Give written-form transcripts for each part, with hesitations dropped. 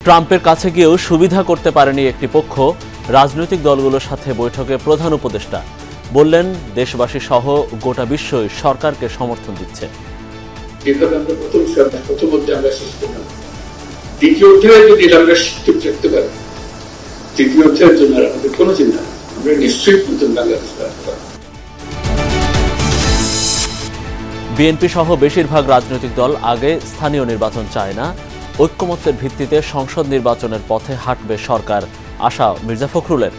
ট্রাম্পের কাছে গিয়েও সুবিধা করতে পারেনি একটি পক্ষ। রাজনৈতিক দলগুলোর সাথে বৈঠকে প্রধান উপদেষ্টা বললেন, দেশবাসী সহ গোটা বিশ্বই সরকারকে সমর্থন দিচ্ছে। দ্বিতীয় অধ্যায়ে যদি আমরা শিক্ষিত রাখতে পারি, তৃতীয় অধ্যায়ের জন্য আমাদের কোনো চিন্তা নেই, আমরা নিশ্চয়ই নতুন বাংলাদেশ রাখতে পারব। বিএনপি সহ বেশিরভাগ রাজনৈতিক দল আগে স্থানীয় নির্বাচন চায় না, ঐক্যমত্যের ভিত্তিতে সংসদ নির্বাচনের পথে হাঁটবে সরকার, আশা মির্জা ফখরুলের।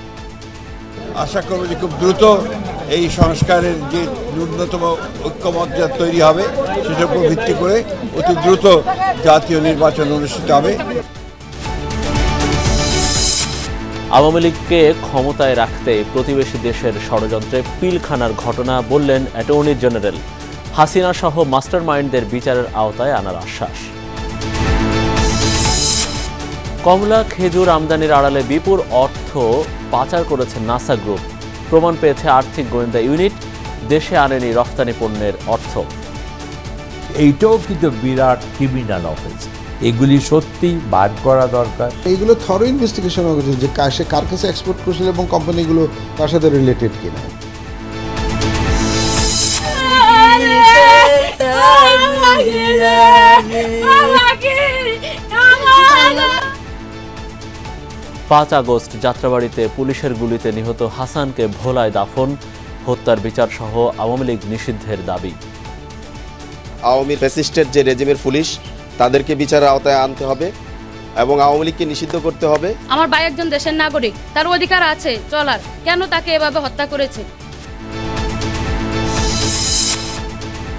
আশা করব যে খুব দ্রুত এই সংস্কারের যে ন্যূনতম ঐক্যমত যা তৈরি হবে সেটার উপর ভিত্তি করে অতি দ্রুত জাতীয় নির্বাচন অনুষ্ঠিত হবে। আওয়ামী লীগকে ক্ষমতায় রাখতে প্রতিবেশী দেশের ষড়যন্ত্রে পিলখানার ঘটনা বললেন অ্যাটর্নি জেনারেল। হাসিনা সহ মাস্টার মাইন্ডদের বিচারের আওতায় আনার আশ্বাস। কমলা খেজুর আমদানির আড়ালে বিপুল অর্থ পাচার করেছে নাসা গ্রুপ। প্রমাণ পেয়েছে আর্থিক গোয়েন্দা ইউনিট, দেশে আনেনি রফতানি পণ্যের অর্থ। এইটাও কিন্তু বিরাট ক্রিমিনাল অফেন্স, এগুলি সত্যি বার করা দরকার। এইগুলো থরো ইনভেস্টিগেশন হওয়া উচিত যে সে কার কাছে এক্সপোর্ট করছিল এবং কোম্পানিগুলো তার সাথে রিলেটেড কিনা। পাঁচ আগস্ট যাত্রাবাড়িতে পুলিশের গুলিতে নিহত হাসানকে ভোলায় দাফন, হত্যার বিচার সহ আওয়ামী লীগ নিষিদ্ধের দাবি। আওয়ামী ফ্যাসিস্টের যে রেজিমের পুলিশ তাদেরকে বিচারের আওতায় আনতে হবে এবং আওয়ামী লীগকে নিষিদ্ধ করতে হবে। আমার ভাই একজন দেশের নাগরিক, তার অধিকার আছে চলার, কেন তাকে এভাবে হত্যা করেছে?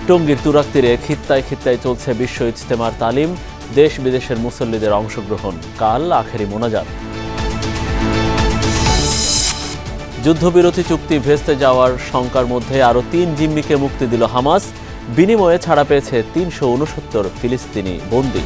টঙ্গীর তুরাগ তীরে খিত্তায় খিত্তায় চলছে বিশ্ব ইজতেমার তালিম, দেশ বিদেশের মুসল্লিদের অংশগ্রহণ, কাল আখেরি মোনাজাত। যুদ্ধবিরতি চুক্তি ভেস্তে যাওয়ার শঙ্কার মধ্যে আরও ৩ জিম্মিকে মুক্তি দিল হামাস, বিনিময়ে ছাড়া পেয়েছে ৩৬৯ ফিলিস্তিনি বন্দী।